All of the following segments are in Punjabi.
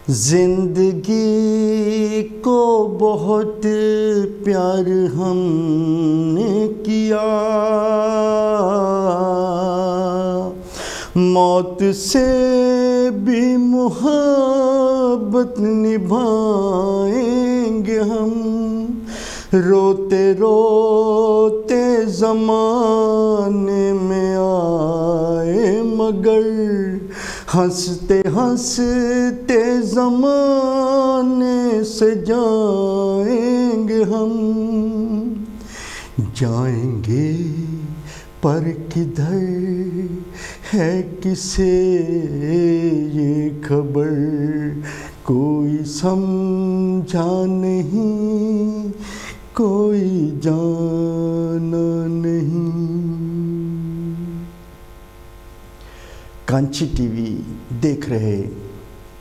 जिंदगी को बहुत प्यार हमने किया, मौत से भी मोहब्बत निभाएंगे हम। रोते रोते ज़माने में आए मगर हंसते हंसते ज़माने से जाएंगे हम। जाएंगे पर किधर है किसे ये खबर, कोई समझा नहीं कोई जाना नहीं। ਕਾਂਚੀ ਟੀਵੀ ਦੇਖ ਰਹੇ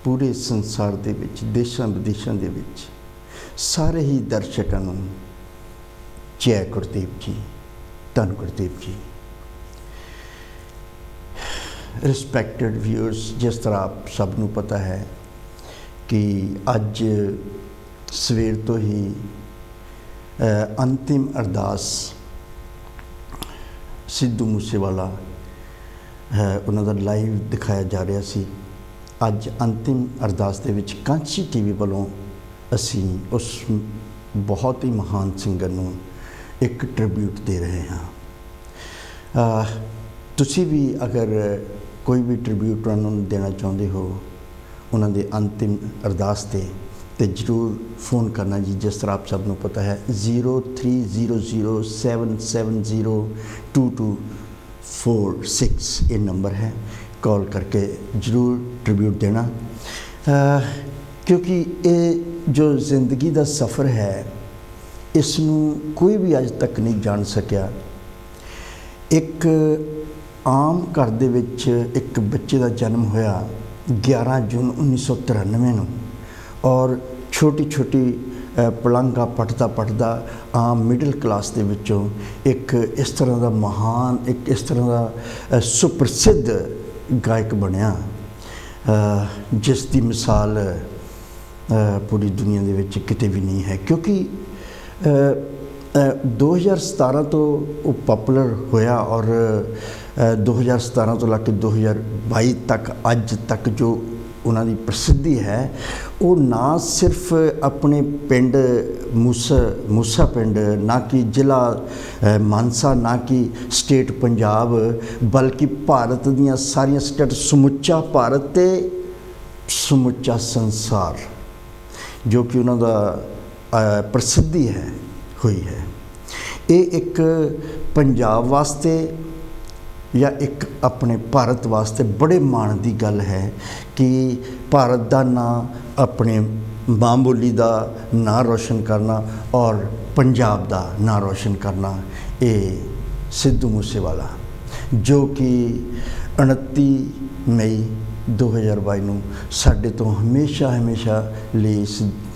ਪੂਰੇ ਸੰਸਾਰ ਦੇ ਵਿੱਚ, ਦੇਸ਼ਾਂ ਵਿਦੇਸ਼ਾਂ ਦੇ ਵਿੱਚ ਸਾਰੇ ਹੀ ਦਰਸ਼ਕਾਂ ਨੂੰ ਜੈ ਗੁਰਦੇਵ ਜੀ, ਧੰਨ ਗੁਰਦੇਵ ਜੀ। ਰਿਸਪੈਕਟਡ ਵਿਊਅਰਸ, ਜਿਸ ਤਰ੍ਹਾਂ ਆਪ ਸਭ ਨੂੰ ਪਤਾ ਹੈ ਕਿ ਅੱਜ ਸਵੇਰ ਤੋਂ ਹੀ ਅੰਤਿਮ ਅਰਦਾਸ ਸਿੱਧੂ ਮੂਸੇਵਾਲਾ ਉਹਨਾਂ ਦਾ ਲਾਈਵ ਦਿਖਾਇਆ ਜਾ ਰਿਹਾ ਸੀ। ਅੱਜ ਅੰਤਿਮ ਅਰਦਾਸ ਦੇ ਵਿੱਚ ਕਾਂਚੀ ਟੀਵੀ ਵੱਲੋਂ ਅਸੀਂ ਉਸ ਬਹੁਤ ਹੀ ਮਹਾਨ ਸਿੰਗਰ ਨੂੰ ਇੱਕ ਟ੍ਰਿਬਿਊਟ ਦੇ ਰਹੇ ਹਾਂ। ਤੁਸੀਂ ਵੀ ਅਗਰ ਕੋਈ ਵੀ ਟ੍ਰਿਬਿਊਟ ਉਹਨਾਂ ਨੂੰ ਦੇਣਾ ਚਾਹੁੰਦੇ ਹੋ ਉਹਨਾਂ ਦੇ ਅੰਤਿਮ ਅਰਦਾਸ 'ਤੇ ਜ਼ਰੂਰ फ़ोन करना जी। जिस तरह आप सब को पता है 0300770224 ये नंबर है, कॉल करके ज़रूर ट्रिब्यूट देना, क्योंकि ये जो ज़िंदगी का सफ़र है इसनू कोई भी अज तक नहीं जान सकिया। एक आम घर दे विच एक बच्चे का जन्म होया 11 जून 1993 ਨੂੰ, और छोटी छोटी पलंगा पढ़ता पढ़ता आम मिडल क्लास के विचों एक इस तरह का महान, एक इस तरह का सुप्रसिद्ध गायक बनया जिस की मिसाल पूरी दुनिया के विच किते भी नहीं है। क्योंकि 2017 तो वो पॉपुलर होया और 2017 तो लग के 2022 तक अज तक जो उन्हों की प्रसिद्धि है वो ना सिर्फ अपने पिंड मूसा पिंड, ना कि जिला मानसा, ना कि स्टेट पंजाब, बल्कि भारत दियां सारियां स्टेट, समुचा भारत ते समुचा संसार जो कि उन्हों का प्रसिद्धि है हुई है। ये एक पंजाब वास्ते या एक अपने भारत वास्ते बड़े मान की गल है कि भारत का नां, अपने माँ बोली का नां रोशन करना और पंजाब का नां रोशन करना, ये सिद्धू मूसेवाला जो कि 29 मई 2022 ਨੂੰ ਸਾਡੇ ਤੋਂ हमेशा ਲਈ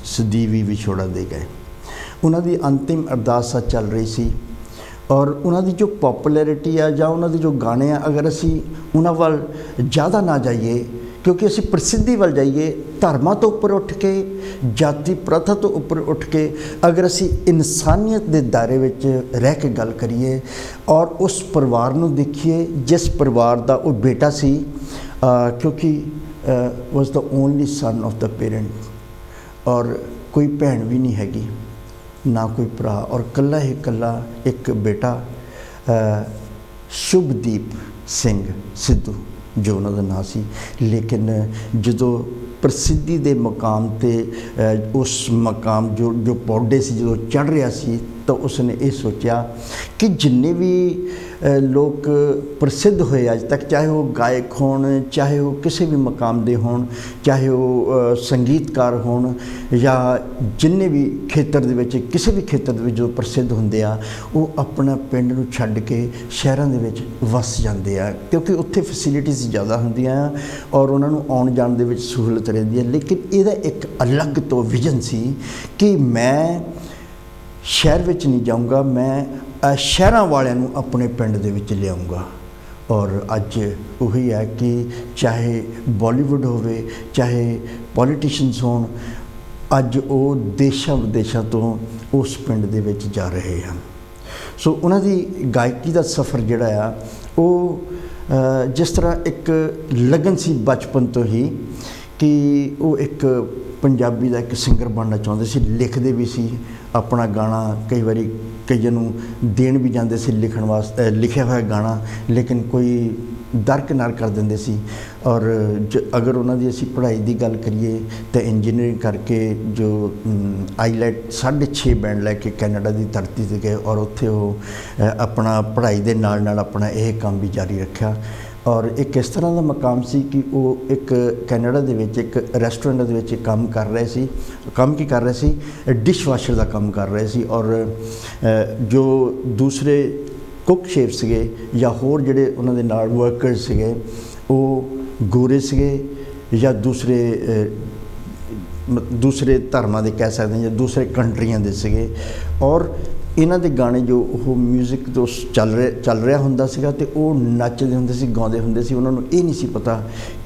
सदीवी विछोड़ा दे गए। उन्होंने अंतिम अरदास चल रही सी और उन्होंने जो पॉपुलैरिटी है या उन्होंने जो गाने हैं, अगर असी उन्होंने वाल ज़्यादा ना जाइए, क्योंकि असी प्रसिद्धि वाल जाइए, धर्मां तो उपर उठ के, जाति प्रथा तो उपर उठ के अगर असी इंसानियत के दायरे विच रह के गल करिए और उस परिवार नूं देखिए जिस परिवार का वो बेटा सी, क्योंकि was the only son of the parent, और कोई भैन भी नहीं हैगी, ना कोई भरा, और कल्ला ही कल्ला एक बेटा शुभदीप सिंह सिद्धू जो उन्होंने नाम सी। लेकिन जो प्रसिद्धि के मकाम ते उस मकाम जो पौधे से जो चढ़ रहा सी, तो उसने ये सोचा कि जिन्ने भी लोग प्रसिद्ध होए अज तक, चाहे वो गायक होण, चाहे वो किसी भी मकाम दे होण, चाहे वो संगीतकार होण, या जिन्ने भी खेतर दे विच किसी भी खेतर दे विच जो प्रसिद्ध हुंदे आ, वो अपना पिंड नूं छड्ड के शहरां दे विच वस जांदे आ, क्योंकि उत्थे फैसिलिटीज़ ज़्यादा हुंदियां और उन्हां नूं आउण जाण दे विच सहूलत रहिंदी है। लेकिन इहदा एक अलग तो विजन सी कि मैं शहर विच नहीं जाऊँगा, मैं शहरां वालियां नूं अपने पिंड दे विच लिआऊँगा और अज वही है कि चाहे बॉलीवुड होवे चाहे पॉलीटिशियंस होण, अज वो देशों विदेशों तो उस पिंड दे विच जा रहे हैं। सो उन्हां दी गायकी का सफ़र जिहड़ा आ वो जिस तरह एक लगन सी बचपन तो ही कि वो एक पंजाबी का एक सिंगर बनना चाहते सी, लिखते भी सी अपना गाना, कई बारी कईयां नूं देण भी जांदे सी लिखण वास्ते लिखिया हुआ गाना, लेकिन कोई दरकिनार कर देंदे सी। और अगर उन्होंने असी पढ़ाई की गल करिए तो इंजीनियरिंग करके जो आईलैट 6.5 बैंड लैके कैनेडा की धरती से गए और उत्थे वो अपना पढ़ाई के नाल नाल अपना यह काम भी जारी रखा। और एक इस तरह का मकाम सी कि वो एक कैनेडा दे विच एक रेस्टोरेंट दे विच काम कर रहे सी, काम की कर रहे सी, डिश वाशर का काम कर रहे सी। और जो दूसरे कुक शेफ सीगे या होर जिहड़े उन्हां दे नाल वर्कर्स सीगे वो गोरे सीगे या दूसरे धर्मां दे कह सकते हैं या दूसरे कंट्रियां दे सीगे। और इन्हां दे गाने जो वो म्यूजिक तो चल रहा हुंदा सीगा ते वो नचदे हुंदे सी, गाउंदे हुंदे सी। उन्हां नूं ये नहीं सी पता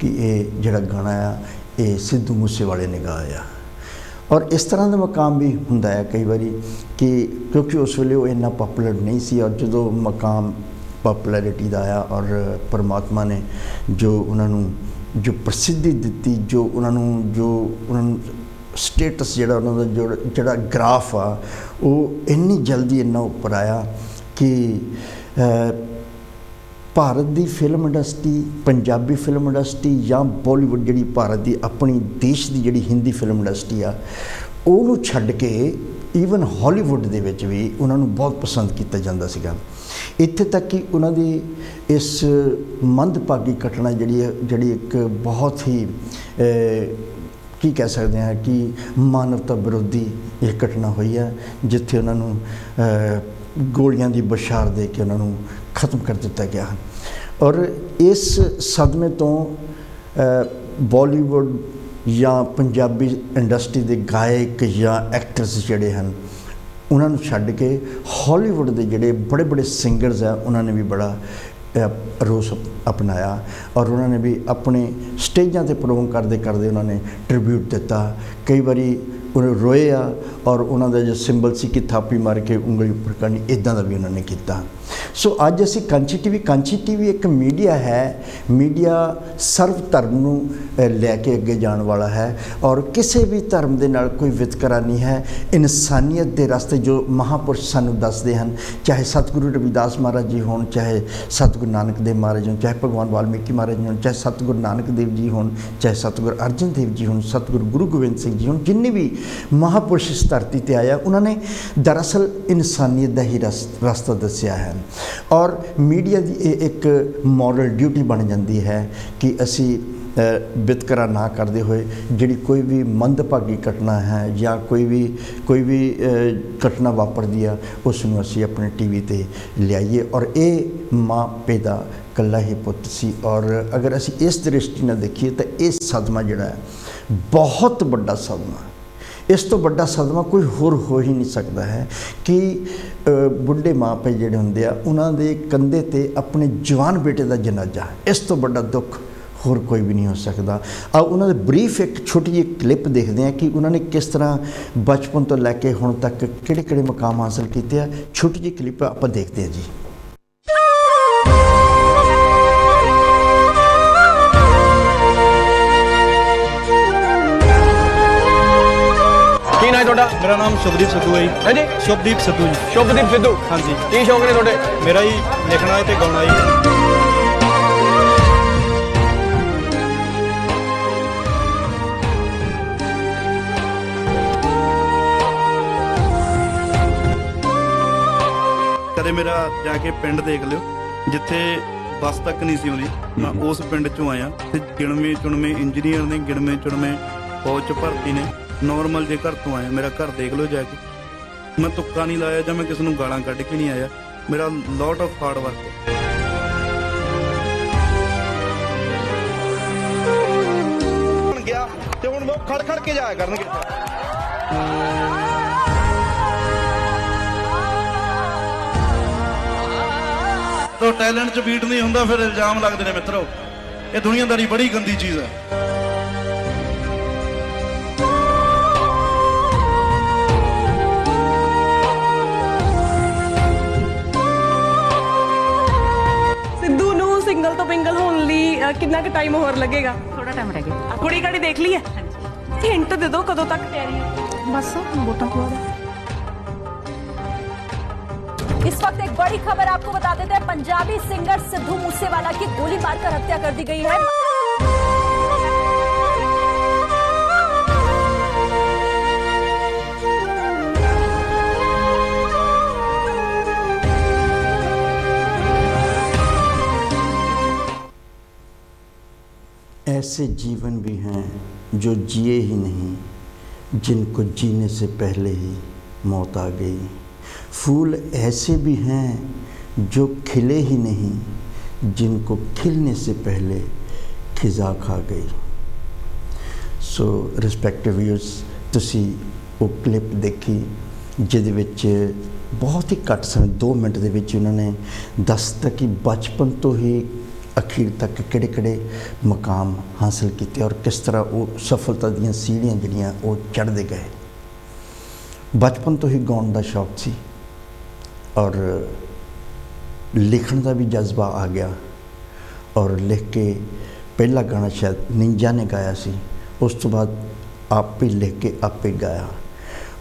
कि ये जिहड़ा गाना आ ये सिद्धू मूसेवाले ने गाया। और इस तरह का मकाम भी हुंदा है कई बारी कि क्योंकि उस वेले वो इन्ना पॉपूलर नहीं सी, और जो मकाम पॉपूलैरिटी का आया और परमात्मा ने जो उन्होंने जो प्रसिद्धि दी, जो उन्होंने स्टेटस जिहड़ा उन्होंने जिहड़ा ग्राफ आ वो इन्नी जल्दी इन्ना उपर आया कि भारत की film industry, Punjabi film industry या बॉलीवुड जिहड़ी भारत की अपनी देश की जिहड़ी हिंदी फिल्म इंडस्ट्री आ उहनूं छड्ड के ईवन हॉलीवुड दे विच भी उन्होंने बहुत पसंद किया जाता सीगा। इत्थे तक कि उन्होंने इस मंदभागी घटना जिहड़ी एक बहुत ही की कह सकते हैं कि मानवता विरोधी एक घटना हुई है, जिथे उन्होंने गोलियां की बशार दे के उन्होंने ख़त्म कर दिता गया। और इस सदमे तो बॉलीवुड या पंजाबी इंडस्ट्री के गायक या एक्टर्स जिहड़े हैं उन्होंने छड्ड के हॉलीवुड के जिहड़े बड़े बड़े सिंगर्स हैं उन्होंने भी बड़ा रोस अपनाया। और उन्होंने भी अपने स्टेजां ते परफॉर्म करते करते उन्होंने ट्रिब्यूट दिता। कई बारी उन्हें रोए आ और उन्होंने जो सिंबल सी कि थापी मार के उंगली उपर करनी, इदां दा भी उन्होंने किया। सो अज असी कांची टीवी एक मीडिया है, मीडिया सर्व धर्म नूं लैके अगे जाण वाला है और किसी भी धर्म दे नाल कोई वितकरा नहीं है। इंसानियत के रास्ते जो महापुरुष सानूं दसदे हन, चाहे सतगुरु रविदास महाराज जी होण, चाहे सतगुरु नानक देव महाराज होण, चाहे भगवान वाल्मीकि महाराज होण, चाहे सतगुरु नानक देव जी होण, चाहे सतगुरु अर्जन देव जी होण, सतगुरु गुरु गोबिंद सिंह जी होण, जिन्ने भी महापुरुष इस धरती पर आया उन्होंने दरअसल इंसानियत का ही रास्ता दसिया है। और मीडिया की एक मॉरल ड्यूटी बन जाती है कि असी वितकरा ना करते हुए जिहड़ी कोई भी मंदभागी घटना है या कोई भी घटना वापरदी है उसनूं असी अपने टीवी ते लियाइए। और ये माँ पे दा कल्ला ही पुत सी। और अगर असी इस दृष्टि नाल देखिए तो ये सदमा जिहड़ा है बहुत बड़ा सदमा, इस तो बड़ा सदमा कोई होर हो ही नहीं सकता है कि बुढ़े माँ पे जिहड़े हुंदे आ उन्हां दे कंधे ते अपने जवान बेटे का जनाजा, इस तो बड़ा दुख होर कोई भी नहीं हो सकता। अब उन्होंने ब्रीफ एक छोटी जी क्लिप देखते हैं कि उन्होंने किस तरह बचपन तो लैके हुण तक किहड़े मुकाम हासिल किए हैं। छोटी जी क्लिप आप देखते हैं जी। मेरा नाम शुभदीप सिद्धू है जी। हाँ जी, शुभदीप सिद्धू जी। शुभदीप सिद्धू, हाँ जी। की शौक ने थोड़े? मेरा ही लिखना है ते गाना है। कदे मेरा जाके पिंड देख लियो जिथे बस तक नहीं सी आउंदी, मैं उस पिंड चों आया ते गिणवे चुणवे इंजीनियर ने, गिणवे चुणवे फौज च भर्ती ने। नॉर्मल जे घर तो आया, मेरा घर देख लो जाके, मैं तुक्का नहीं लाया ਜਾਂ मैं किसी ਨੂੰ गालां ਕੱਢ के नहीं आया। मेरा लॉट ऑफ हार्ड वर्क बन गया ਤੇ ਹੁਣ ਲੋਕ ਖੜ ਖੜ ਕੇ ਜਾਇਆ ਕਰਨਗੇ। ਜਦੋਂ ਟੈਲੈਂਟ 'ਚ ਬੀਟ ਨਹੀਂ ਹੁੰਦਾ ਫਿਰ ਇਲਜ਼ਾਮ ਲੱਗਦੇ ਨੇ ਮਿੱਤਰੋ। ਇਹ ਦੁਨੀਆਦਾਰੀ ਬੜੀ ਗੰਦੀ ਚੀਜ਼ ਹੈ। ਸਿੱਧੂ ਨੂੰ ਸਿੰਗਲ ਤੋਂ ਪਿੰਗਲ ਹੋਣ ਲਈ ਕਿੰਨਾ ਕੁ ਟਾਈਮ ਹੋਰ ਲੱਗੇਗਾ? ਥੋੜਾ ਟਾਈਮ ਰਹਿ ਗਿਆ। ਕੁੜੀ ਕਾੜੀ ਦੇਖ ਲਈ ਹੈ? ਹਿੰਟ ਦੇ ਦਿਓ ਕਦੋਂ ਤੱਕ ਤਿਆਰੀ ਹੈ? बस वोटों के बाद। इस वक्त एक बड़ी खबर आपको बता देते हैं। पंजाबी सिंगर सिद्धू मूसेवाला की गोली मारकर हत्या कर दी गई है। ऐसे जीवन भी हैं जो जिए ही नहीं, जिनको जीने से पहले ही मौत आ गई। फूल ऐसे भी हैं जो खिले ही नहीं, जिनको खिलने से पहले खिजा खा गई। सो रिस्पैक्टिव व्यूअर्स, ਤੁਸੀਂ ਉਹ ਕਲਿੱਪ ਦੇਖੀ ਜਿਹਦੇ ਵਿੱਚ ਬਹੁਤ ਹੀ ਘੱਟ ਸਮੇਂ 2 ਮਿੰਟ ਦੇ ਵਿੱਚ ਉਹਨਾਂ ਨੇ ਦੱਸ ਦਿੱਤਾ ਕਿ ਬਚਪਨ ਤੋਂ ਹੀ ਅਖੀਰ ਤੱਕ ਕਿਹੜੇ ਮਕਾਮ ਹਾਸਲ ਕੀਤੇ ਔਰ ਕਿਸ ਤਰ੍ਹਾਂ ਉਹ ਸਫਲਤਾ ਦੀਆਂ ਸੀੜੀਆਂ ਜਿਹੜੀਆਂ ਉਹ ਚੜ੍ਹਦੇ ਗਏ। ਬਚਪਨ ਤੋਂ ਹੀ ਗਾਉਣ ਦਾ ਸ਼ੌਕ ਸੀ ਔਰ ਲਿਖਣ ਦਾ ਵੀ ਜਜ਼ਬਾ ਆ ਗਿਆ ਔਰ ਲਿਖ ਕੇ ਪਹਿਲਾ ਗਾਣਾ ਸ਼ਾਇਦ ਨਿੰਜਾ ਨੇ ਗਾਇਆ ਸੀ। ਉਸ ਤੋਂ ਬਾਅਦ ਆਪੇ ਲਿਖ ਕੇ ਆਪੇ ਗਾਇਆ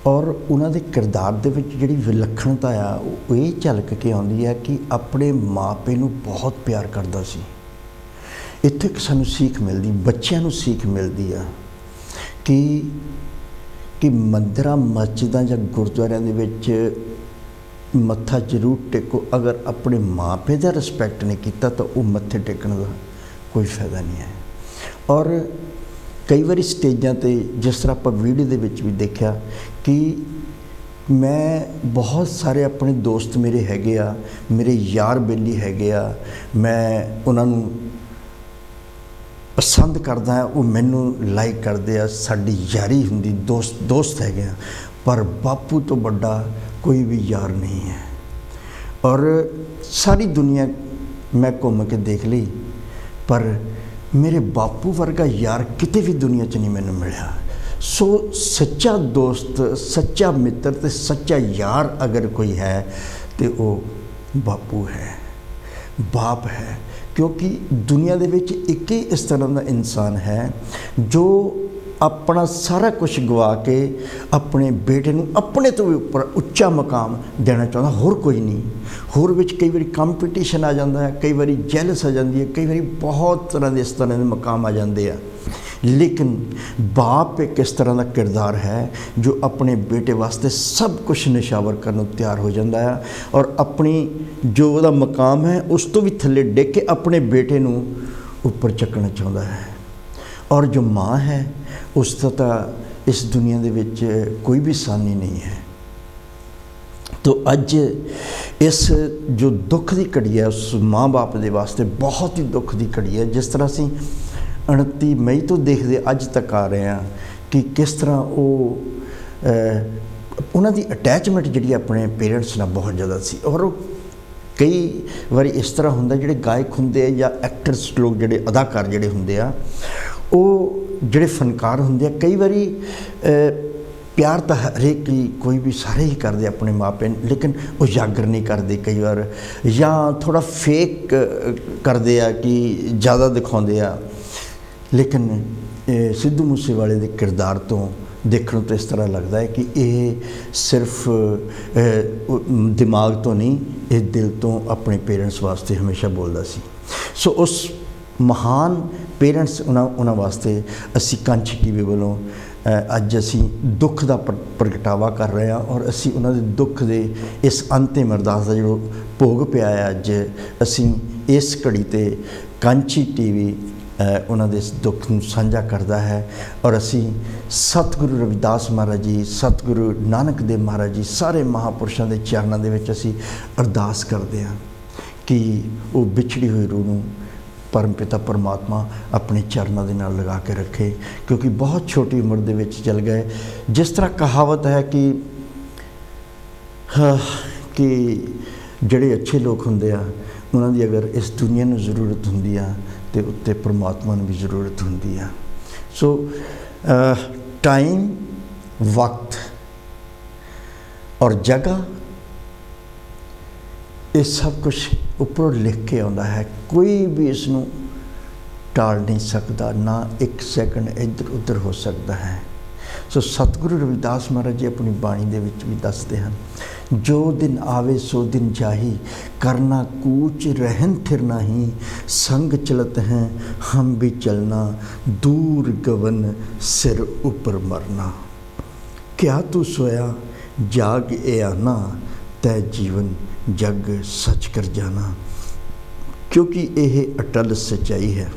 ਔਰ ਉਹਨਾਂ ਦੇ ਕਿਰਦਾਰ ਦੇ ਵਿੱਚ ਜਿਹੜੀ ਵਿਲੱਖਣਤਾ ਆ ਉਹ ਇਹ ਝਲਕ ਕੇ ਆਉਂਦੀ ਹੈ ਕਿ ਆਪਣੇ ਮਾਪੇ ਨੂੰ ਬਹੁਤ ਪਿਆਰ ਕਰਦਾ ਸੀ। ਇੱਥੇ ਇੱਕ ਸਾਨੂੰ ਸੀਖ ਮਿਲਦੀ, ਬੱਚਿਆਂ ਨੂੰ ਸੀਖ ਮਿਲਦੀ ਆ ਕਿ ਮੰਦਿਰਾਂ ਮਸਜਿਦਾਂ ਜਾਂ ਗੁਰਦੁਆਰਿਆਂ ਦੇ ਵਿੱਚ ਮੱਥਾ ਜ਼ਰੂਰ ਟੇਕੋ, ਅਗਰ ਆਪਣੇ ਮਾਪੇ ਦਾ ਰਿਸਪੈਕਟ ਨਹੀਂ ਕੀਤਾ ਤਾਂ ਉਹ ਮੱਥੇ ਟੇਕਣ ਦਾ ਕੋਈ ਫਾਇਦਾ ਨਹੀਂ ਹੈ। ਔਰ ਕਈ ਵਾਰੀ ਸਟੇਜਾਂ 'ਤੇ ਜਿਸ ਤਰ੍ਹਾਂ ਆਪਾਂ ਵੀਡੀਓ ਦੇ ਵਿੱਚ ਵੀ ਦੇਖਿਆ ਕਿ ਮੈਂ ਬਹੁਤ ਸਾਰੇ ਆਪਣੇ ਦੋਸਤ ਮੇਰੇ ਹੈਗੇ ਆ, ਮੇਰੇ ਯਾਰ ਬੇਲੀ ਹੈਗੇ ਆ, ਮੈਂ ਉਹਨਾਂ ਨੂੰ ਪਸੰਦ ਕਰਦਾ ਹਾਂ, ਉਹ ਮੈਨੂੰ ਲਾਈਕ ਕਰਦੇ ਆ, ਸਾਡੀ ਯਾਰੀ ਹੁੰਦੀ, ਦੋਸਤ ਹੈਗੇ ਆ, ਪਰ ਬਾਪੂ ਤੋਂ ਵੱਡਾ ਕੋਈ ਵੀ ਯਾਰ ਨਹੀਂ ਹੈ। ਔਰ ਸਾਰੀ ਦੁਨੀਆ ਮੈਂ ਘੁੰਮ ਕੇ ਦੇਖ ਲਈ ਪਰ ਮੇਰੇ ਬਾਪੂ ਵਰਗਾ ਯਾਰ ਕਿਤੇ ਵੀ ਦੁਨੀਆ 'ਚ ਨਹੀਂ ਮੈਨੂੰ ਮਿਲਿਆ। ਸੋ ਸੱਚਾ ਦੋਸਤ, ਸੱਚਾ ਮਿੱਤਰ ਤੇ ਸੱਚਾ ਯਾਰ ਅਗਰ ਕੋਈ ਹੈ ਤੇ ਉਹ ਬਾਪੂ ਹੈ, ਬਾਪ ਹੈ। ਕਿਉਂਕਿ ਦੁਨੀਆ ਦੇ ਵਿੱਚ ਇੱਕ ਹੀ ਇਸ ਤਰ੍ਹਾਂ ਦਾ ਇਨਸਾਨ ਹੈ ਜੋ ਆਪਣਾ ਸਾਰਾ ਕੁਝ ਗਵਾ ਕੇ ਆਪਣੇ ਬੇਟੇ ਨੂੰ ਆਪਣੇ ਤੋਂ ਵੀ ਉੱਪਰ ਉੱਚਾ ਮਕਾਮ ਦੇਣਾ ਚਾਹੁੰਦਾ, ਹੋਰ ਕੋਈ ਨਹੀਂ। ਹੋਰ ਵਿੱਚ ਕਈ ਵਾਰੀ ਕੰਪੀਟੀਸ਼ਨ ਆ ਜਾਂਦਾ ਹੈ, ਕਈ ਵਾਰੀ ਜੈਲਸ ਆ ਜਾਂਦੀ ਹੈ, ਕਈ ਵਾਰੀ ਬਹੁਤ ਤਰ੍ਹਾਂ ਦੇ ਇਸ ਤਰ੍ਹਾਂ ਦੇ ਮਕਾਮ ਆ ਜਾਂਦੇ ਆ। ਲੇਕਿਨ ਬਾਪ ਇੱਕ ਇਸ ਤਰ੍ਹਾਂ ਦਾ ਕਿਰਦਾਰ ਹੈ ਜੋ ਆਪਣੇ ਬੇਟੇ ਵਾਸਤੇ ਸਭ ਕੁਝ ਨਿਸ਼ਾਵਰ ਕਰਨ ਨੂੰ ਤਿਆਰ ਹੋ ਜਾਂਦਾ ਹੈ ਔਰ ਆਪਣੀ ਜੋ ਉਹਦਾ ਮਕਾਮ ਹੈ ਉਸ ਤੋਂ ਵੀ ਥੱਲੇ ਡਿੱਗ ਕੇ ਆਪਣੇ ਬੇਟੇ ਨੂੰ ਉੱਪਰ ਚੱਕਣਾ ਚਾਹੁੰਦਾ ਹੈ। ਔਰ ਜੋ ਮਾਂ ਹੈ ਉਸ ਦਾ ਤਾਂ ਇਸ ਦੁਨੀਆ ਦੇ ਵਿੱਚ ਕੋਈ ਵੀ ਸਾਨੀ ਨਹੀਂ ਹੈ। ਤੋ ਅੱਜ ਇਸ ਜੋ ਦੁੱਖ ਦੀ ਘੜੀ ਹੈ ਉਸ ਮਾਂ ਬਾਪ ਦੇ ਵਾਸਤੇ ਬਹੁਤ ਹੀ ਦੁੱਖ ਦੀ ਘੜੀ ਹੈ। ਜਿਸ ਤਰ੍ਹਾਂ ਅਸੀਂ 29 ਮਈ ਤੋਂ ਦੇਖਦੇ ਅੱਜ ਤੱਕ ਆ ਰਹੇ ਹਾਂ ਕਿ ਕਿਸ ਤਰ੍ਹਾਂ ਉਹਨਾਂ ਦੀ ਅਟੈਚਮੈਂਟ ਜਿਹੜੀ ਆਪਣੇ ਪੇਰੈਂਟਸ ਨਾਲ ਬਹੁਤ ਜ਼ਿਆਦਾ ਸੀ। ਔਰ ਉਹ ਕਈ ਵਾਰੀ ਇਸ ਤਰ੍ਹਾਂ ਹੁੰਦਾ, ਜਿਹੜੇ ਗਾਇਕ ਹੁੰਦੇ ਆ ਜਾਂ ਐਕਟਰਸ ਲੋਕ ਜਿਹੜੇ ਅਦਾਕਾਰ ਜਿਹੜੇ ਹੁੰਦੇ ਆ, ਉਹ ਜਿਹੜੇ ਫਨਕਾਰ ਹੁੰਦੇ ਆ, ਕਈ ਵਾਰੀ ਪਿਆਰ ਤਾਂ ਹਰੇਕ ਹੀ ਕੋਈ ਵੀ ਸਾਰੇ ਹੀ ਕਰਦੇ ਆਪਣੇ ਮਾਪੇ ਨੂੰ, ਲੇਕਿਨ ਉਜਾਗਰ ਨਹੀਂ ਕਰਦੇ ਕਈ ਵਾਰ, ਜਾਂ ਥੋੜ੍ਹਾ ਫੇਕ ਕਰਦੇ ਆ ਕਿ ਜ਼ਿਆਦਾ ਦਿਖਾਉਂਦੇ ਆ। ਲੇਕਿਨ ਸਿੱਧੂ ਮੂਸੇਵਾਲੇ ਦੇ ਕਿਰਦਾਰ ਤੋਂ ਦੇਖਣ ਤੋਂ ਇਸ ਤਰ੍ਹਾਂ ਲੱਗਦਾ ਹੈ ਕਿ ਇਹ ਸਿਰਫ ਦਿਮਾਗ ਤੋਂ ਨਹੀਂ, ਇਹ ਦਿਲ ਤੋਂ ਆਪਣੇ ਪੇਰੈਂਟਸ ਵਾਸਤੇ ਹਮੇਸ਼ਾ ਬੋਲਦਾ ਸੀ। ਸੋ ਉਸ ਮਹਾਨ ਪੇਰੈਂਟਸ ਉਹਨਾਂ ਵਾਸਤੇ ਅਸੀਂ ਕਾਂਚੀ ਟੀਵੀ ਵੱਲੋਂ ਅੱਜ ਅਸੀਂ ਦੁੱਖ ਦਾ ਪ੍ਰਗਟਾਵਾ ਕਰ ਰਹੇ ਹਾਂ ਔਰ ਅਸੀਂ ਉਹਨਾਂ ਦੇ ਦੁੱਖ ਦੇ ਇਸ ਅੰਤਿਮ ਅਰਦਾਸ ਦਾ ਜੋ ਭੋਗ ਪਿਆ ਹੈ ਅੱਜ ਅਸੀਂ ਇਸ ਘੜੀ 'ਤੇ ਕਾਂਚੀ ਟੀਵੀ ਉਹਨਾਂ ਦੇ ਇਸ ਦੁੱਖ ਨੂੰ ਸਾਂਝਾ ਕਰਦਾ ਹੈ। ਔਰ ਅਸੀਂ ਸਤਿਗੁਰੂ ਰਵਿਦਾਸ ਮਹਾਰਾਜ ਜੀ, ਸਤਿਗੁਰੂ ਨਾਨਕ ਦੇਵ ਮਹਾਰਾਜ ਜੀ, ਸਾਰੇ ਮਹਾਂਪੁਰਸ਼ਾਂ ਦੇ ਚਰਨਾਂ ਦੇ ਵਿੱਚ ਅਸੀਂ ਅਰਦਾਸ ਕਰਦੇ ਹਾਂ ਕਿ ਉਹ ਵਿਛੜੀ ਹੋਈ ਰੂਹ ਨੂੰ ਪਰਮ ਪਿਤਾ ਪਰਮਾਤਮਾ ਆਪਣੇ ਚਰਨਾਂ ਦੇ ਨਾਲ ਲਗਾ ਕੇ ਰੱਖੇ, ਕਿਉਂਕਿ ਬਹੁਤ ਛੋਟੀ ਉਮਰ ਦੇ ਵਿੱਚ ਚਲ ਗਏ। ਜਿਸ ਤਰ੍ਹਾਂ ਕਹਾਵਤ ਹੈ ਕਿ ਜਿਹੜੇ ਅੱਛੇ ਲੋਕ ਹੁੰਦੇ ਆ ਉਹਨਾਂ ਦੀ ਅਗਰ ਇਸ ਦੁਨੀਆ ਨੂੰ ਜ਼ਰੂਰਤ ਹੁੰਦੀ ਆ ਤੇ ਉੱਤੇ ਪਰਮਾਤਮਾ ਨੂੰ ਵੀ ਜ਼ਰੂਰਤ ਹੁੰਦੀ ਆ। ਸੋ ਟਾਈਮ, ਵਕਤ ਔਰ ਜਗ੍ਹਾ, ਇਹ ਸਭ ਕੁਝ ਉੱਪਰੋਂ ਲਿਖ ਕੇ ਆਉਂਦਾ ਹੈ। ਕੋਈ ਵੀ ਇਸ ਨੂੰ ਟਾਲ ਨਹੀਂ ਸਕਦਾ, ਨਾ ਇੱਕ ਸੈਕਿੰਡ ਇੱਧਰ ਉੱਧਰ ਹੋ ਸਕਦਾ ਹੈ। ਸੋ ਸਤਿਗੁਰੂ ਰਵਿਦਾਸ ਮਹਾਰਾਜ ਜੀ ਆਪਣੀ ਬਾਣੀ ਦੇ ਵਿੱਚ ਵੀ ਦੱਸਦੇ ਹਨ, ਜੋ ਦਿਨ ਆਵੇ ਸੋ ਦਿਨ ਜਾਹੀ, ਕਰਨਾ ਕੂਚ ਰਹਿਨ ਥਿਰ ਨਹੀਂ, ਸੰਗ ਚਲਤ ਹੈ ਹਮ ਵੀ ਚਲਣਾ, ਦੂਰ ਗਵਨ ਸਿਰ ਉੱਪਰ ਮਰਨਾ। ਕਿਆ ਤੂੰ ਸੋਇਆ ਜਾਗ ਇਹ ਆਨਾ, ਤੈ ਜੀਵਨ ਜਗ ਸੱਚ ਕਰ ਜਾਣਾ। ਕਿਉਂਕਿ ਇਹ ਅਟਲ ਸੱਚਾਈ ਹੈ।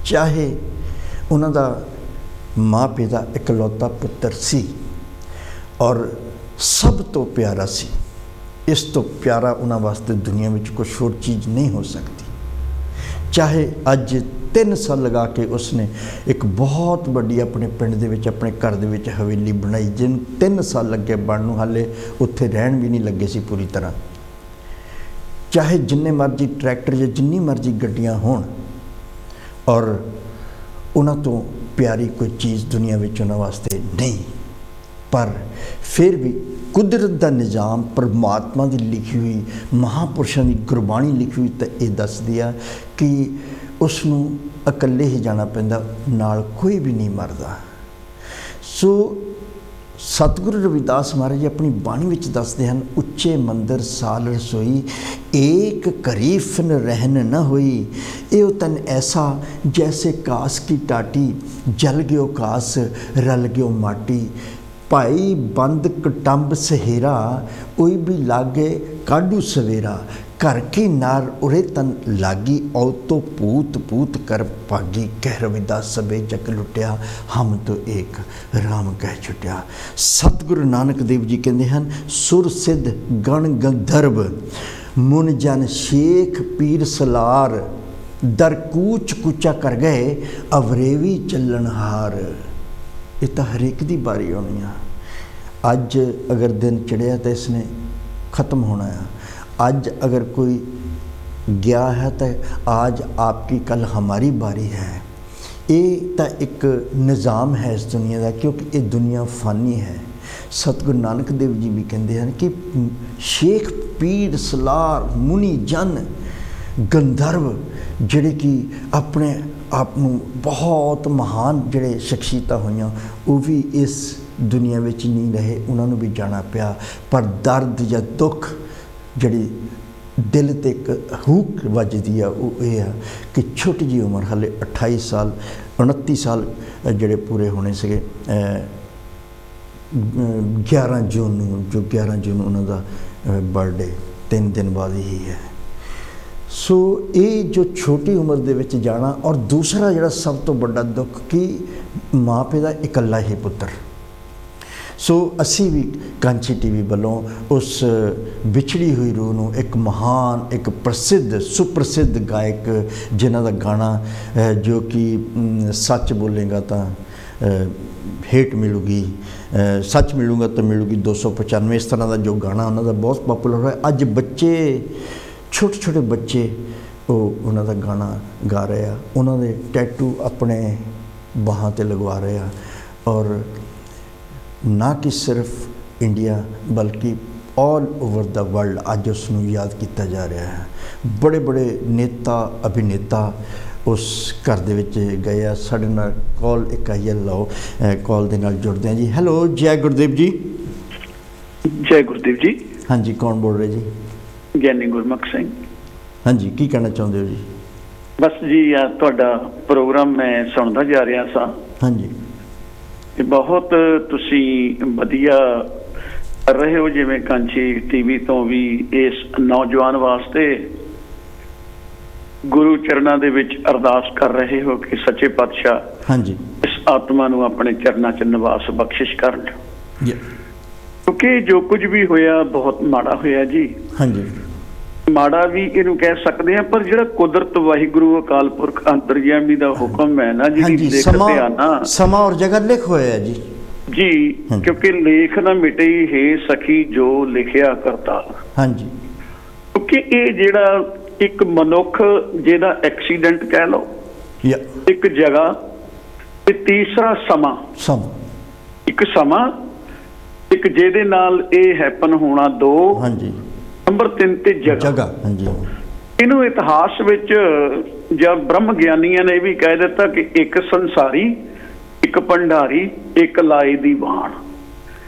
ਚਾਹੇ ਉਹਨਾਂ ਦਾ ਮਾਂ ਪਿਓ ਦਾ ਇਕਲੌਤਾ ਪੁੱਤਰ ਸੀ ਔਰ ਸਭ ਤੋਂ ਪਿਆਰਾ ਸੀ, ਇਸ ਤੋਂ ਪਿਆਰਾ ਉਹਨਾਂ ਵਾਸਤੇ ਦੁਨੀਆ ਵਿੱਚ ਕੁਛ ਹੋਰ ਚੀਜ਼ ਨਹੀਂ ਹੋ ਸਕਦੀ। ਚਾਹੇ ਅੱਜ 3 ਸਾਲ ਲਗਾ ਕੇ ਉਸਨੇ ਇੱਕ ਬਹੁਤ ਵੱਡੀ ਆਪਣੇ ਪਿੰਡ ਦੇ ਵਿੱਚ, ਆਪਣੇ ਘਰ ਦੇ ਵਿੱਚ ਹਵੇਲੀ ਬਣਾਈ, ਜਿਹਨੂੰ 3 ਸਾਲ ਲੱਗੇ ਬਣਨ ਨੂੰ, ਹਾਲੇ ਉੱਥੇ ਰਹਿਣ ਵੀ ਨਹੀਂ ਲੱਗੇ ਸੀ ਪੂਰੀ ਤਰ੍ਹਾਂ। ਚਾਹੇ ਜਿੰਨੇ ਮਰਜ਼ੀ ਟਰੈਕਟਰ ਜਾਂ ਜਿੰਨੀ ਮਰਜ਼ੀ ਗੱਡੀਆਂ ਹੋਣ, ਔਰ ਉਹਨਾਂ ਤੋਂ ਪਿਆਰੀ ਕੋਈ ਚੀਜ਼ ਦੁਨੀਆ ਵਿੱਚ ਉਹਨਾਂ ਵਾਸਤੇ ਨਹੀਂ, ਪਰ ਫਿਰ ਵੀ ਕੁਦਰਤ ਦਾ ਨਿਜ਼ਾਮ, ਪਰਮਾਤਮਾ ਦੀ ਲਿਖੀ ਹੋਈ, ਮਹਾਂਪੁਰਸ਼ਾਂ ਦੀ ਗੁਰਬਾਣੀ ਲਿਖੀ ਹੋਈ ਤਾਂ ਇਹ ਦੱਸਦੀ ਆ ਕਿ ਉਸ ਨੂੰ ਇਕੱਲੇ ਹੀ ਜਾਣਾ ਪੈਂਦਾ, ਨਾਲ ਕੋਈ ਵੀ ਨਹੀਂ ਮਰਦਾ। ਸੋ ਸਤਿਗੁਰੂ ਰਵਿਦਾਸ ਮਹਾਰਾਜ ਜੀ ਆਪਣੀ ਬਾਣੀ ਵਿੱਚ ਦੱਸਦੇ ਹਨ, ਉੱਚੇ ਮੰਦਰ ਸਾਲ ਰਸੋਈ, ਏਕ ਕਰੀਫਨ ਰਹਿਨ ਨ ਹੋਈ, ਇਹ ਤਨ ਐਸਾ ਜੈਸੇ ਕਾਸ ਕੀ ਟਾਟੀ, ਜਲ ਗਿਓ ਕਾਸ ਰਲ ਗਿਓ ਮਾਟੀ। ਭਾਈ ਬੰਦ ਕਟੰਬ ਸਹੇਰਾ, ਕੋਈ ਵੀ ਲਾਗੇ ਕਾਢੂ ਸਵੇਰਾ, ਘਰ ਕੀ ਨਾਰ ਉਰੇ ਤਨ ਲਾਗੀ, ਔ ਤੋਂ ਪੂਤ ਪੂਤ ਕਰ ਭਾਗੀ, ਕਹਿ ਰਵਿਦਾਸ ਸਭੇ ਜਗ ਲੁੱਟਿਆ, ਹਮ ਤੋਂ ਏਕ ਰਾਮ ਕਹਿ ਛੁੱਟਿਆ। ਸਤਿਗੁਰੂ ਨਾਨਕ ਦੇਵ ਜੀ ਕਹਿੰਦੇ ਹਨ, ਸੁਰ ਸਿੱਧ ਗਣ ਗੰਧਰਵ, ਮੁਨ ਜਨ ਸ਼ੇਖ ਪੀਰ ਸਲਾਰ, ਦਰ ਕੂਚ ਕੂਚਾ ਕਰ ਗਏ, ਅਵਰੇਵੀ ਚੱਲਣਹਾਰ। ਇਹ ਤਾਂ ਹਰੇਕ ਦੀ ਬਾਰੀ ਆਉਣੀ ਆ। ਅੱਜ ਅਗਰ ਦਿਨ ਚੜ੍ਹਿਆ ਤਾਂ ਇਸਨੇ ਖਤਮ ਹੋਣਾ ਆ। ਅੱਜ ਅਗਰ ਕੋਈ ਗਿਆ ਹੈ ਤਾਂ आज आपकी कल हमारी बारी है। ਇਹ ਤਾਂ ਇੱਕ ਨਿਜ਼ਾਮ ਹੈ ਇਸ ਦੁਨੀਆ ਦਾ, ਕਿਉਂਕਿ ਇਹ ਦੁਨੀਆ ਫਾਨੀ ਹੈ। ਸਤਿਗੁਰੂ ਨਾਨਕ ਦੇਵ ਜੀ ਵੀ ਕਹਿੰਦੇ ਹਨ ਕਿ ਸ਼ੇਖ ਪੀਰ ਸਲਾਰ ਮੁਨੀ ਜਨ ਗੰਧਰਵ, ਜਿਹੜੇ ਕਿ ਆਪਣੇ ਆਪ ਨੂੰ ਬਹੁਤ ਮਹਾਨ ਜਿਹੜੇ ਸ਼ਖਸੀਅਤਾਂ ਹੋਈਆਂ, ਉਹ ਵੀ ਇਸ ਦੁਨੀਆ ਵਿੱਚ ਨਹੀਂ ਰਹੇ, ਉਹਨਾਂ ਨੂੰ ਵੀ ਜਾਣਾ ਪਿਆ। ਪਰ ਦਰਦ ਜਾਂ ਦੁੱਖ ਜਿਹੜੀ ਦਿਲ 'ਤੇ ਇੱਕ ਹੂਕ ਵੱਜਦੀ ਆ, ਉਹ ਇਹ ਆ ਕਿ ਛੋਟੀ ਜਿਹੀ ਉਮਰ, ਹਾਲੇ 28 ਸਾਲ 29 ਸਾਲ ਜਿਹੜੇ ਪੂਰੇ ਹੋਣੇ ਸੀਗੇ 11 ਜੂਨ ਨੂੰ, ਜੋ 11 ਜੂਨ ਉਹਨਾਂ ਦਾ ਬਰਥਡੇ 3 ਦਿਨ ਬਾਅਦ ਹੀ ਹੈ। ਸੋ ਇਹ ਜੋ ਛੋਟੀ ਉਮਰ ਦੇ ਵਿੱਚ ਜਾਣਾ, ਔਰ ਦੂਸਰਾ ਜਿਹੜਾ ਸਭ ਤੋਂ ਵੱਡਾ ਦੁੱਖ ਕਿ ਮਾਂ ਪਿਓ ਦਾ ਇਕੱਲਾ ਹੀ ਪੁੱਤਰ। ਸੋ ਅਸੀਂ ਵੀ ਕਾਂਚੀ ਟੀਵੀ ਵੱਲੋਂ ਉਸ ਵਿਛੜੀ ਹੋਈ ਰੂਹ ਨੂੰ, ਇੱਕ ਮਹਾਨ, ਇੱਕ ਪ੍ਰਸਿੱਧ ਸੁਪ੍ਰਸਿੱਧ ਗਾਇਕ ਜਿਨ੍ਹਾਂ ਦਾ ਗਾਣਾ ਜੋ ਕਿ ਸੱਚ ਬੋਲੇਗਾ ਤਾਂ ਹੇਟ ਮਿਲੂਗੀ, ਸੱਚ ਮਿਲੂਗਾ ਤਾਂ ਮਿਲੂਗੀ 295, ਇਸ ਤਰ੍ਹਾਂ ਦਾ ਜੋ ਗਾਣਾ ਉਹਨਾਂ ਦਾ ਬਹੁਤ ਪਪੂਲਰ ਹੋਇਆ। ਅੱਜ ਬੱਚੇ, ਛੋਟੇ ਛੋਟੇ ਬੱਚੇ ਉਹ ਉਹਨਾਂ ਦਾ ਗਾਣਾ ਗਾ ਰਹੇ ਆ, ਉਹਨਾਂ ਦੇ ਟੈਟੂ ਆਪਣੇ ਬਾਹਾਂ 'ਤੇ ਲਗਵਾ ਰਹੇ ਆ। ਔਰ ਨਾ ਕਿ ਸਿਰਫ ਇੰਡੀਆ ਬਲਕਿ ਆਲ ਓਵਰ ਦਾ ਵਰਲਡ ਅੱਜ ਉਸ ਨੂੰ ਯਾਦ ਕੀਤਾ ਜਾ ਰਿਹਾ ਹੈ। ਬੜੇ ਬੜੇ ਨੇਤਾ ਅਭਿਨੇਤਾ ਉਸ ਘਰ ਦੇ ਵਿੱਚ ਗਏ ਆ। ਸਾਡੇ ਨਾਲ ਕਾਲ ਇੱਕ ਆਈ ਹੈ, ਲਓ ਕਾਲ ਦੇ ਨਾਲ ਜੁੜਦੇ ਹਾਂ ਜੀ। ਹੈਲੋ, ਜੈ ਗੁਰਦੇਵ ਜੀ। ਜੈ ਗੁਰਦੇਵ ਜੀ। ਹਾਂਜੀ, ਕੌਣ ਬੋਲ ਰਹੇ ਜੀ? ਗਿਆਨੀ ਗੁਰਮੁਖ ਸਿੰਘ। ਹਾਂਜੀ, ਕੀ ਕਹਿਣਾ ਚਾਹੁੰਦੇ ਹੋ ਜੀ? ਬਸ ਜੀ, ਆ ਤੁਹਾਡਾ ਪ੍ਰੋਗਰਾਮ ਮੈਂ ਸੁਣਦਾ ਜਾ ਰਿਹਾ ਸਾਂ। ਹਾਂਜੀ, ਤੇ ਬਹੁਤ ਤੁਸੀਂ ਵਧੀਆ ਕਰ ਰਹੇ ਹੋ, ਜਿਵੇਂ ਕਾਂਚੀ ਟੀਵੀ ਤੋਂ ਵੀ ਇਸ ਨੌਜਵਾਨ ਵਾਸਤੇ ਗੁਰੂ ਚਰਨਾਂ ਦੇ ਵਿੱਚ ਅਰਦਾਸ ਕਰ ਰਹੇ ਹੋ ਕਿ ਸੱਚੇ ਪਾਤਸ਼ਾਹ ਹਾਂਜੀ ਇਸ ਆਤਮਾ ਨੂੰ ਆਪਣੇ ਚਰਨਾਂ 'ਚ ਨਿਵਾਸ ਬਖਸ਼ਿਸ਼ ਕਰਨ, ਕਿਉਂਕਿ ਜੋ ਕੁਝ ਵੀ ਹੋਇਆ ਬਹੁਤ ਮਾੜਾ ਹੋਇਆ ਜੀ। ਹਾਂਜੀ, ਮਾੜਾ ਵੀ ਇਹਨੂੰ ਕਹਿ ਸਕਦੇ ਆ, ਪਰ ਜਿਹੜਾ ਕੁਦਰਤ ਵਾਹਿਗੁਰੂ ਅਕਾਲ ਪੁਰਖ ਅੰਤਰਜਾਮੀ ਦਾ ਹੁਕਮ ਹੈ ਨਾ, ਜਿਹੜੀ ਲਿਖਦੇ ਆ ਨਾ, ਸਮਾਂ ਔਰ ਜਗ੍ਹਾ ਲਿਖ ਹੋਇਆ ਜੀ। ਜੀ, ਕਿਉਂਕਿ ਲੇਖ ਨਾ ਮਿਟਈ ਹੈ ਸਖੀ ਜੋ ਲਿਖਿਆ ਕਰਤਾ। ਹਾਂਜੀ, ਕਿਉਂਕਿ ਇਹ ਜਿਹੜਾ ਇੱਕ ਮਨੁੱਖ ਜਿਹਦਾ ਐਕਸੀਡੈਂਟ ਕਹਿ ਲਓ, या ਇੱਕ ਜਗ੍ਹਾ ਤੇ ਤੀਸਰਾ ਸਮਾਂ, सब ਇੱਕ ਸਮਾਂ, ਇੱਕ ਜਿਹਦੇ ਨਾਲ ਇਹ ਹੈਪਨ ਹੋਣਾ, 2 हाँ जी ਨੰਬਰ 3 ਤੇ ਜਗ੍ਹਾ। जगह हाँ जी ਇਹਨੂੰ ਇਤਿਹਾਸ ਵਿੱਚ ਜਾਂ ਬ੍ਰਹਮ ਗਿਆਨੀਆਂ ਨੇ ਇਹ ਵੀ ਕਹਿ ਦਿੱਤਾ ਕਿ ਇੱਕ ਸੰਸਾਰੀ, ਇੱਕ ਭੰਡਾਰੀ, ਇੱਕ ਲਾਏ ਦੀ ਵਾਣ।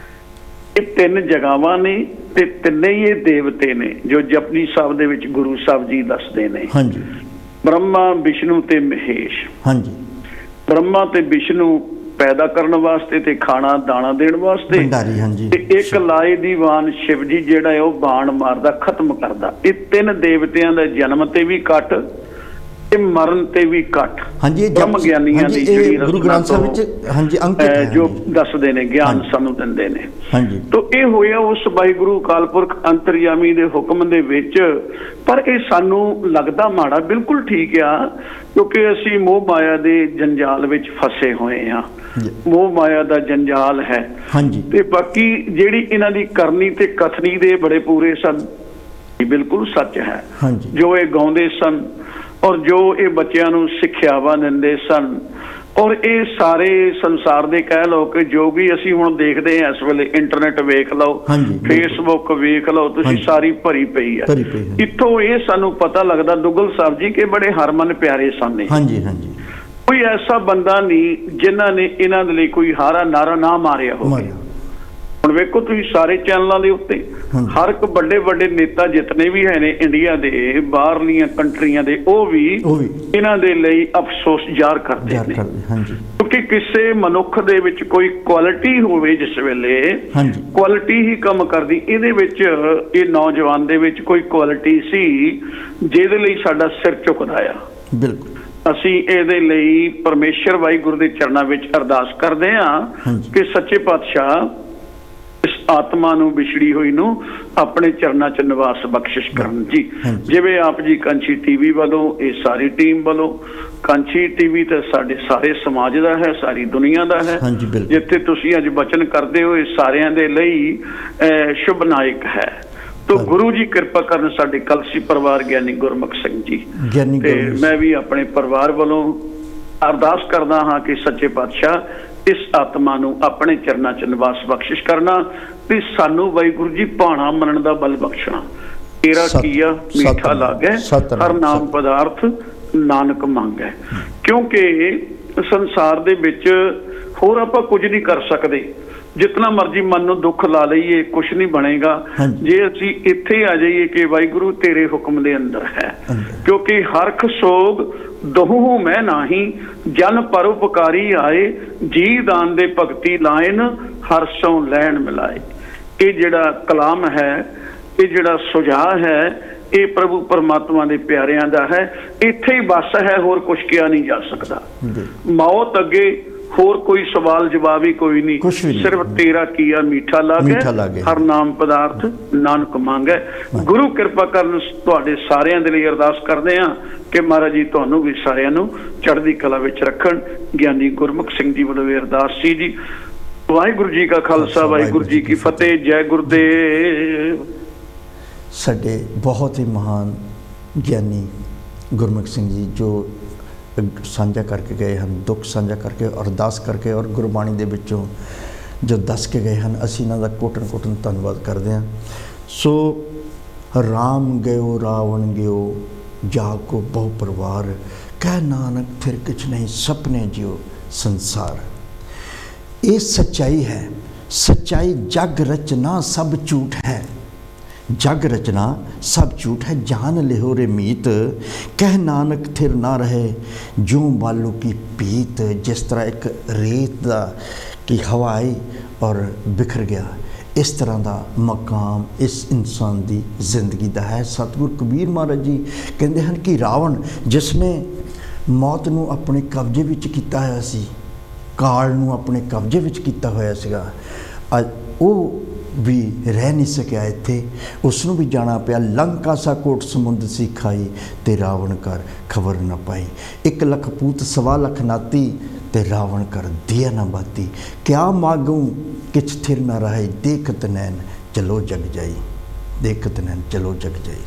ਇਹ 3 ਜਗ੍ਹਾਵਾਂ ਨੇ ਤੇ ਤਿੰਨੇ ਹੀ ਇਹ ਦੇਵਤੇ ਨੇ ਜੋ ਜਪਜੀ ਸਾਹਿਬ ਦੇ ਵਿੱਚ ਗੁਰੂ ਸਾਹਿਬ ਜੀ ਦੱਸਦੇ ਨੇ। हाँ जी ਬ੍ਰਹਮਾ, ਵਿਸ਼ਨੂੰ ਤੇ ਮਹੇਸ਼। हाँ जी ਬ੍ਰਹਮਾ ਤੇ ਵਿਸ਼ਨੂੰ ਪੈਦਾ ਕਰਨ ਵਾਸਤੇ ਤੇ ਖਾਣਾ ਦਾਣਾ ਦੇਣ ਵਾਸਤੇ, भंडारी हाँ जी ਤੇ ਇੱਕ ਲਾਏ ਦੀ ਵਾਣ ਸ਼ਿਵ ਜੀ ਜਿਹੜਾ ਹੈ ਉਹ ਬਾਣ ਮਾਰਦਾ, ਖਤਮ ਕਰਦਾ। ਇਹ 3 ਦੇਵਤਿਆਂ ਦਾ ਜਨਮ ਤੇ ਵੀ ਕੱਟ ਤੇ ਮਰਨ ਤੇ ਵੀ ਕੱਟ हाँ जी ਬ੍ਰਹਮ ਗਿਆਨੀਆਂ ਦੀ ये ਜਿਹੜੀ गुरु ਰਚਨਾ ग्रंथ साहब ਤੋਂ, विच हाँ जी अंकित है ਜੋ हाँ जी। ਦੱਸਦੇ ਨੇ, ਗਿਆਨ ਹਾਂਜੀ। ਸਾਨੂੰ ਦਿੰਦੇ ਨੇ। हाँ जी ਤੋ ਇਹ ਹੋਇਆ ਉਸ ਵਾਹਿਗੁਰੂ ਅਕਾਲ ਪੁਰਖ ਅੰਤਰਯਾਮੀ ਦੇ ਹੁਕਮ ਦੇ ਵਿੱਚ। ਪਰ ਇਹ ਸਾਨੂੰ ਲੱਗਦਾ ਮਾੜਾ, ਬਿਲਕੁਲ ਠੀਕ ਆ, ਕਿਉਂਕਿ ਅਸੀਂ ਮੋਹ ਮਾਇਆ ਦੇ ਜੰਜਾਲ ਵਿੱਚ ਫਸੇ ਹੋਏ ਆ। ਜੀ। ਮੋਹ ਮਾਇਆ ਦਾ ਜੰਜਾਲ ਹੈ। हाँ जी ਤੇ ਬਾਕੀ ਜਿਹੜੀ ਇਹਨਾਂ ਦੀ ਕਰਨੀ ਤੇ ਕਥਨੀ ਦੇ ਬੜੇ ਪੂਰੇ ਸਨ, ਇਹ ਬਿਲਕੁਲ ਸੱਚ ਹੈ। हाँ जी ਜੋ ਇਹ ਗਾਉਂਦੇ ਸਨ ਔਰ ਜੋ ਇਹ ਬੱਚਿਆਂ ਨੂੰ ਸਿੱਖਿਆਵਾਂ ਦਿੰਦੇ ਸਨ, ਔਰ ਇਹ ਸਾਰੇ ਸੰਸਾਰ ਦੇ ਕਹਿ ਲਓ ਕਿ ਜੋ ਵੀ ਅਸੀਂ ਹੁਣ ਦੇਖਦੇ ਹਾਂ ਇਸ ਵੇਲੇ, ਇੰਟਰਨੈਟ ਵੇਖ ਲਓ, ਹਾਂਜੀ, ਫੇਸਬੁੱਕ ਵੇਖ ਲਓ ਤੁਸੀਂ, ਹਾਂਜੀ। ਸਾਰੀ ਭਰੀ ਪਈ ਹੈ। ਭਰੀ ਪਈ ਹੈ। ਇੱਥੋਂ ਇਹ ਸਾਨੂੰ ਪਤਾ ਲੱਗਦਾ ਦੁੱਗਲ ਸਾਹਿਬ ਜੀ ਕਿ ਬੜੇ ਹਰਮਨ ਪਿਆਰੇ ਸਨ ਇਹ। हाँ जी हाँ जी ਕੋਈ ਐਸਾ ਬੰਦਾ ਨਹੀਂ ਜਿਨ੍ਹਾਂ ਨੇ ਇਹਨਾਂ ਦੇ ਲਈ ਕੋਈ ਹਾਰਾ ਨਾਰਾ ਨਾ ਮਾਰਿਆ ਹੋਵੇ। मारिया ਹੁਣ ਵੇਖੋ ਤੁਸੀਂ ਸਾਰੇ ਚੈਨਲਾਂ ਦੇ ਉੱਤੇ ਹਾਂਜੀ। ਹਰ ਇੱਕ ਵੱਡੇ ਵੱਡੇ ਨੇਤਾ ਜਿਤਨੇ ਵੀ ਹੈ ਨੇ ਇੰਡੀਆ ਦੇ, ਬਾਹਰਲੀਆਂ ਕੰਟਰੀਆਂ ਦੇ, ਉਹ ਵੀ ਇਹਨਾਂ ਦੇ ਲਈ ਅਫਸੋਸ ਜ਼ਾਹਰ ਕਰਦੇ जार ਨੇ। कर हाँ जी ਕਿਉਂਕਿ ਕਿਸੇ ਮਨੁੱਖ ਦੇ ਵਿੱਚ ਕੋਈ ਕੁਆਲਿਟੀ ਹੋਵੇ ਜਿਸ ਵੇਲੇ हाँ जी ਕੁਆਲਿਟੀ ਹੀ ਕੰਮ ਕਰਦੀ। ਇਹਦੇ ਵਿੱਚ ਇਹ ਨੌਜਵਾਨ ਦੇ ਵਿੱਚ ਕੋਈ ਕੁਆਲਿਟੀ ਸੀ ਜਿਹਦੇ ਲਈ ਸਾਡਾ ਸਿਰ ਝੁਕਦਾ ਆ। बिल्कुल ਅਸੀਂ ਇਹਦੇ ਲਈ ਪਰਮੇਸ਼ਰ ਵਾਹਿਗੁਰੂ ਦੇ ਚਰਨਾਂ ਵਿੱਚ ਅਰਦਾਸ ਕਰਦੇ ਹਾਂ ਹਾਂਜੀ। ਕਿ ਸੱਚੇ ਪਾਤਸ਼ਾਹ ਇਸ ਆਤਮਾ ਨੂੰ ਵਿਛੜੀ ਹੋਈ ਨੂੰ ਆਪਣੇ ਚਰਨਾਂ 'ਚ ਨਿਵਾਸ ਬਖਸ਼ਿਸ਼ ਕਰਨ ਜੀ। ਹਾਂਜੀ। ਜਿਵੇਂ ਆਪ ਜੀ ਕਾਂਚੀ ਟੀਵੀ ਵੱਲੋਂ, ਇਹ ਸਾਰੀ ਟੀਮ ਵੱਲੋਂ, ਕਾਂਚੀ ਟੀਵੀ ਤਾਂ ਸਾਡੇ ਸਾਰੇ ਸਮਾਜ ਦਾ ਹੈ, ਸਾਰੀ ਦੁਨੀਆ ਦਾ ਹੈ। ਹਾਂਜੀ, ਬਿਲਕੁਲ। ਜਿੱਥੇ ਤੁਸੀਂ ਅੱਜ ਬਚਨ ਕਰਦੇ ਹੋ, ਇਹ ਸਾਰਿਆਂ ਦੇ ਲਈ ਸ਼ੁਭ ਨਾਇਕ ਹੈ। ਤੋ ਗੁਰੂ ਜੀ ਕਿਰਪਾ ਕਰਨ ਸਾਡੇ ਕਲਸੀ ਪਰਿਵਾਰ ਗਿਆਨੀ ਗੁਰਮੁਖ ਸਿੰਘ ਜੀ ਗਿਆਨੀ ਤੇ ਗੁਰਮੁਖ ਮੈਂ ਵੀ ਆਪਣੇ ਪਰਿਵਾਰ ਵੱਲੋਂ ਅਰਦਾਸ ਕਰਦਾ ਹਾਂ ਕਿ ਸੱਚੇ ਪਾਤਸ਼ਾਹ ਇਸ ਆਤਮਾ ਨੂੰ ਆਪਣੇ ਚਰਨਾਂ 'ਚ ਨਿਵਾਸ ਬਖਸ਼ਿਸ਼ ਕਰਨਾ ਤੇ ਸਾਨੂੰ ਵਾਹਿਗੁਰੂ ਜੀ ਭਾਣਾ ਮੰਨਣ ਦਾ ਬਲ ਬਖਸ਼ਣਾ। ਤੇਰਾ ਕੀਆ ਮੀਠਾ ਲਾਗੈ, ਹਰ ਨਾਮ ਪਦਾਰਥ ਨਾਨਕ ਮੰਗੈ। ਕਿਉਂਕਿ ਸੰਸਾਰ ਦੇ ਵਿੱਚ ਹੋਰ ਆਪਾਂ ਕੁਝ ਨਹੀਂ ਕਰ ਸਕਦੇ। ਜਿਤਨਾ ਮਰਜੀ ਮਨ ਨੂੰ ਦੁੱਖ ਲਾ ਲਈਏ ਕੁਝ ਨਹੀਂ ਬਣੇਗਾ ਜੇ ਅਸੀਂ ਇੱਥੇ ਆ ਜਾਈਏ ਕਿ ਵਾਹਿਗੁਰੂ ਤੇਰੇ ਹੁਕਮ ਦੇ ਅੰਦਰ ਹੈ। ਕਿਉਂਕਿ ਹਰਖ ਸੋਗ ਦਹੂ ਮੈਂ ਨਾਹੀ, ਜਨ ਪਰਉਪਕਾਰੀ ਆਏ, ਜੀ ਦਾਨ ਦੇ ਭਗਤੀ ਲਾਇਨ, ਹਰਸੋਂ ਲੈਣ ਮਿਲਾਏ। ਇਹ ਜਿਹੜਾ ਕਲਾਮ ਹੈ, ਇਹ ਜਿਹੜਾ ਸੁਝਾਅ ਹੈ, ਇਹ ਪ੍ਰਭੂ ਪਰਮਾਤਮਾ ਦੇ ਪਿਆਰਿਆਂ ਦਾ ਹੈ। ਇੱਥੇ ਹੀ ਬਸ ਹੈ, ਹੋਰ ਕੁਝ ਕਿਹਾ ਨਹੀਂ ਜਾ ਸਕਦਾ। ਮੌਤ ਅੱਗੇ ਹੋਰ ਕੋਈ ਸਵਾਲ ਜਵਾਬ ਹੀ ਕੋਈ ਨਹੀਂ, ਸਿਰਫ ਤੇਰਾ ਕੀਆ ਮੀਠਾ ਲਾਗੇ, ਹਰ ਨਾਮ ਪਦਾਰਥ ਨਾਨਕ ਮੰਗੈ। ਗੁਰੂ ਕਿਰਪਾ ਕਰਨ ਤੁਹਾਡੇ ਸਾਰਿਆਂ ਦੇ ਲਈ ਅਰਦਾਸ ਕਰਦੇ ਹਾਂ ਕਿ ਮਹਾਰਾਜ ਜੀ ਤੁਹਾਨੂੰ ਵੀ ਸਾਰਿਆਂ ਨੂੰ ਚੜ੍ਹਦੀ ਕਲਾ ਵਿੱਚ ਰੱਖਣ। ਗਿਆਨੀ ਗੁਰਮੁਖ ਸਿੰਘ ਜੀ ਵੱਲੋਂ ਅਰਦਾਸ ਸੀ ਜੀ। ਵਾਹਿਗੁਰੂ ਜੀ ਕਾ ਖਾਲਸਾ, ਵਾਹਿਗੁਰੂ ਜੀ ਕੀ ਫਤਿਹ। ਜੈ ਗੁਰਦੇਵ। ਸਾਡੇ ਬਹੁਤ ਹੀ ਮਹਾਨ ਗਿਆਨੀ ਗੁਰਮੁਖ ਸਿੰਘ ਜੀ ਜੋ ਸਾਂਝਾ ਕਰਕੇ ਗਏ ਹਨ, ਦੁੱਖ ਸਾਂਝਾ ਕਰਕੇ, ਅਰਦਾਸ ਕਰਕੇ ਔਰ ਗੁਰਬਾਣੀ ਦੇ ਵਿੱਚੋਂ ਜੋ ਦੱਸ ਕੇ ਗਏ ਹਨ, ਅਸੀਂ ਇਹਨਾਂ ਦਾ ਕੋਟਨ ਕੋਟਨ ਧੰਨਵਾਦ ਕਰਦੇ ਹਾਂ। ਸੋ ਰਾਮ ਗਇਓ ਰਾਵਣ ਗਿਓ, ਜਾ ਕੋ ਬਹੁ ਪਰਿਵਾਰ, ਕਹਿ ਨਾਨਕ ਫਿਰ ਕਿਛ ਨਹੀਂ, ਸਪਨੇ ਜਿਉ ਸੰਸਾਰ। ਇਹ ਸੱਚਾਈ ਹੈ। ਸੱਚਾਈ ਜਗ ਰਚਨਾ ਸਭ ਝੂਠ ਹੈ, जग रचना सब झूठ है, जान लिहो रे मीत, कह नानक थिर ना रहे ज्यों बालू की पीत। जिस तरह एक रेत की हवा आई और बिखर गया, इस तरह का मकाम इस इंसान की जिंदगी का है। सतगुरु कबीर महाराज जी कहते हैं कि रावण जिसने मौत नूं अपने कब्जे विच कीता होया सी, काल नूं अपने कब्जे विच कीता होया सीगा, वो भी रह नहीं सकिया इत्थे, उसनूं भी जाना पिया। लंका सा कोट समुंद सी खाई, ते रावण कर खबर न पाई। 1 लख पूत 1.25 लख नाती, ते रावण कर दिया न बाती। क्या मागूं किछ थिर न रहे, देखत नैन चलो जग जाई, देखत नैन चलो जग जाई।